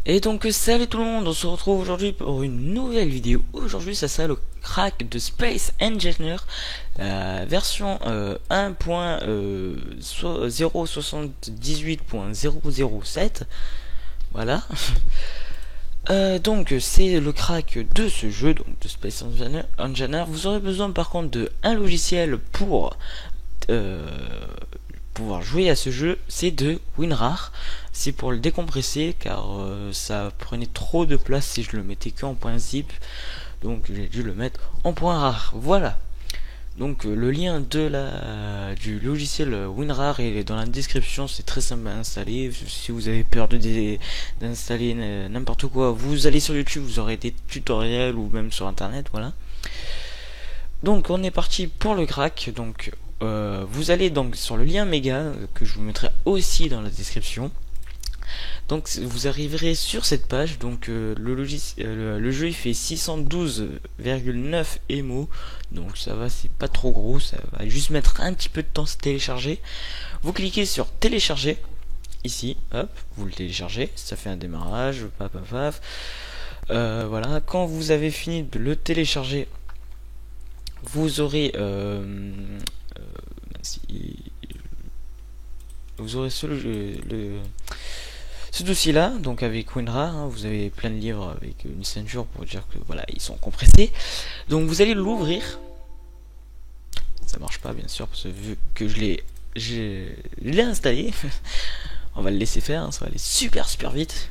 Et donc salut tout le monde, on se retrouve aujourd'hui pour une nouvelle vidéo. Aujourd'hui ça sera le crack de Space Engineer, la version 1.078.007. Voilà. Donc c'est le crack de ce jeu, donc de Space Engineer. Vous aurez besoin par contre de un logiciel pour euh, pouvoir jouer à ce jeu, c'est de WinRAR. C'est pour le décompresser car ça prenait trop de place si je le mettais que en .zip, donc j'ai dû le mettre en .rar. Voilà. Donc le lien du logiciel WinRAR est dans la description, c'est très simple à installer. Si vous avez peur d'installer n'importe quoi, vous allez sur YouTube, vous aurez des tutoriels ou même sur internet, voilà. Donc on est parti pour le crack. Donc vous allez donc sur le lien méga que je vous mettrai aussi dans la description. Donc vous arriverez sur cette page. Donc le jeu il fait 612,9 MO. Donc ça va, c'est pas trop gros, ça va juste mettre un petit peu de temps à se télécharger. Vous cliquez sur télécharger ici, hop, vous le téléchargez, ça fait un démarrage, paf paf paf. Voilà, quand vous avez fini de le télécharger, vous aurez ce dossier là, donc avec WinRAR, hein, vous avez plein de livres avec une ceinture pour dire que voilà, ils sont compressés. Donc vous allez l'ouvrir. Ça marche pas bien sûr parce que vu que je l'ai installé, on va le laisser faire, hein, ça va aller super vite.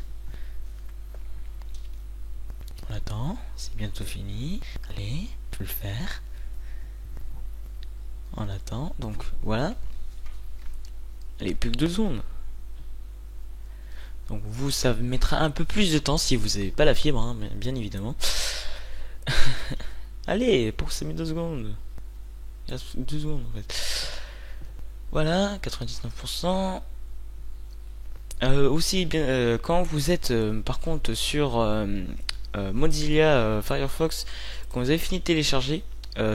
On attend, c'est bientôt fini. Allez, je peux le faire. On attend, donc voilà. Allez, plus que 2 secondes. Donc vous, ça mettra un peu plus de temps si vous n'avez pas la fibre, hein, bien évidemment. Allez, pour ces 2 secondes. Il reste 2 secondes en fait. Voilà, 99%. Aussi, bien, quand vous êtes par contre sur Mozilla Firefox, quand vous avez fini de télécharger,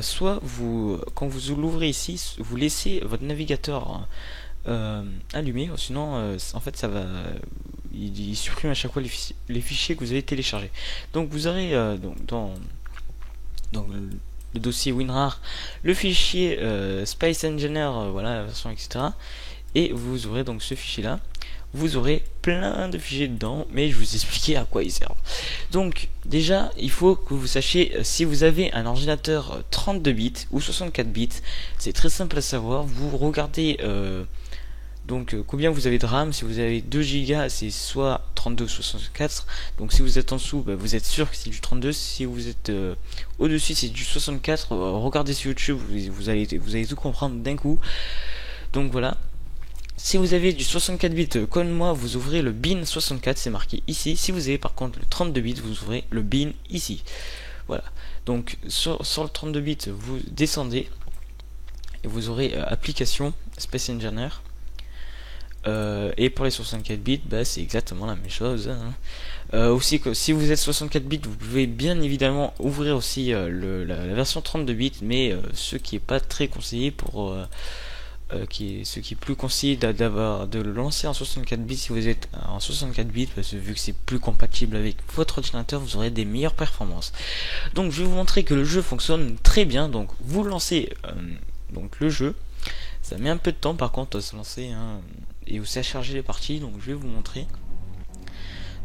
soit vous, quand vous l'ouvrez ici, vous laissez votre navigateur allumé, sinon en fait ça va, il supprime à chaque fois les fichiers que vous avez téléchargés. Donc vous aurez donc dans le dossier WinRAR le fichier Space Engineer, voilà la version etc. Et vous aurez donc ce fichier là. Vous aurez plein de fichiers dedans, mais je vais vous expliquer à quoi ils servent. Donc déjà, il faut que vous sachiez si vous avez un ordinateur 32 bits ou 64 bits. C'est très simple à savoir. Vous regardez combien vous avez de RAM. Si vous avez 2 Go, c'est soit 32 ou 64. Donc si vous êtes en dessous, vous êtes sûr que c'est du 32. Si vous êtes au-dessus, c'est du 64. Regardez sur YouTube, vous allez tout comprendre d'un coup. Donc voilà. Si vous avez du 64 bits comme moi, vous ouvrez le bin 64, c'est marqué ici. Si vous avez par contre le 32 bits, vous ouvrez le bin ici. Voilà. Donc sur le 32 bits, vous descendez et vous aurez application Space Engineer. Et pour les 64 bits, c'est exactement la même chose. Hein. Aussi, si vous êtes 64 bits, vous pouvez bien évidemment ouvrir aussi la version 32 bits, mais ce qui est pas très conseillé pour ce qui est plus conseillé de le lancer en 64 bits si vous êtes en 64 bits, parce que vu que c'est plus compatible avec votre ordinateur, vous aurez des meilleures performances. Donc je vais vous montrer que le jeu fonctionne très bien. Donc vous lancez donc le jeu, ça met un peu de temps par contre à se lancer, hein, et aussi à charger les parties. Donc je vais vous montrer.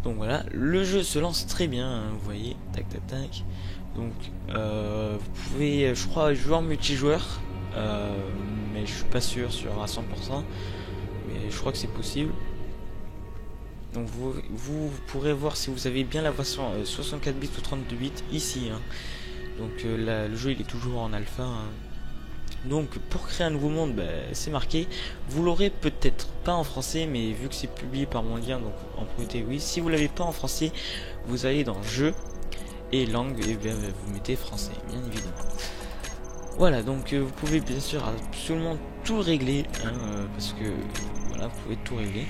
Donc voilà, le jeu se lance très bien, hein, vous voyez, tac tac tac. Donc vous pouvez, je crois, jouer en multijoueur. Mais je suis pas sûr à 100%, mais je crois que c'est possible. Donc vous pourrez voir si vous avez bien la version 64 bits ou 32 bits ici, hein. Donc le jeu il est toujours en alpha, hein. Donc pour créer un nouveau monde, c'est marqué. Vous l'aurez peut-être pas en français, mais vu que c'est publié par mon lien, donc en priorité oui. Si vous l'avez pas en français, vous allez dans jeu et langue et vous mettez français, bien évidemment. Voilà, donc vous pouvez bien sûr absolument tout régler, hein, parce que voilà, vous pouvez tout régler.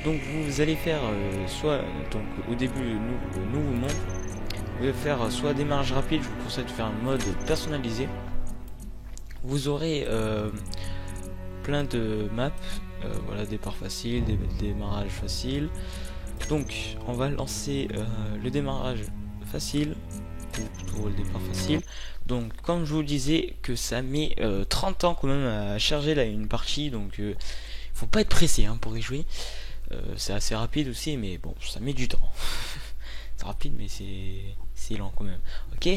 Donc vous allez faire soit donc au début le nouveau monde, vous allez faire soit démarrage rapide. Je vous conseille de faire un mode personnalisé. Vous aurez plein de maps, voilà, départ facile, démarrage facile, Donc on va lancer le démarrage facile, ou le départ facile. Donc comme je vous disais que ça met 30 ans quand même à charger là une partie, donc faut pas être pressé hein, pour y jouer. C'est assez rapide aussi, mais bon, ça met du temps. C'est rapide, mais c'est lent quand même. Ok,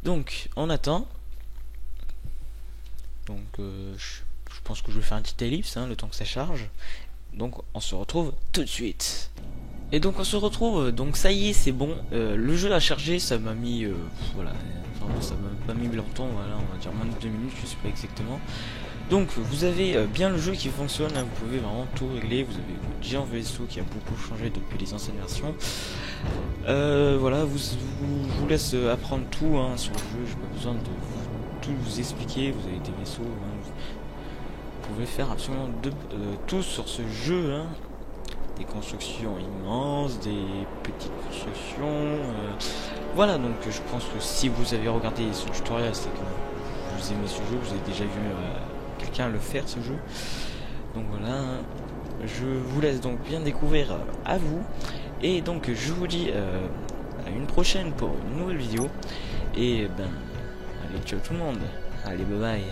donc on attend. Donc je pense que je vais faire un petit ellipse hein, le temps que ça charge. Donc on se retrouve tout de suite. Et donc on se retrouve, donc ça y est, c'est bon. Le jeu a chargé, ça m'a mis voilà, vraiment, ça m'a pas mis longtemps, voilà, on va dire moins de 2 minutes, je sais pas exactement. Donc vous avez bien le jeu qui fonctionne, hein, vous pouvez vraiment tout régler. Vous avez le géant vaisseau qui a beaucoup changé depuis les anciennes versions. Voilà, je vous laisse apprendre tout hein, sur le jeu, j'ai pas besoin de tout vous expliquer. Vous avez des vaisseaux, hein, vous pouvez faire absolument tout sur ce jeu. Hein. Des constructions immenses, des petites constructions. Voilà, donc je pense que si vous avez regardé ce tutoriel, c'est que vous aimez ce jeu, vous avez déjà vu quelqu'un le faire ce jeu. Donc voilà, je vous laisse donc bien découvrir à vous. Et donc je vous dis à une prochaine pour une nouvelle vidéo. Et ben, allez, ciao tout le monde. Allez, bye bye.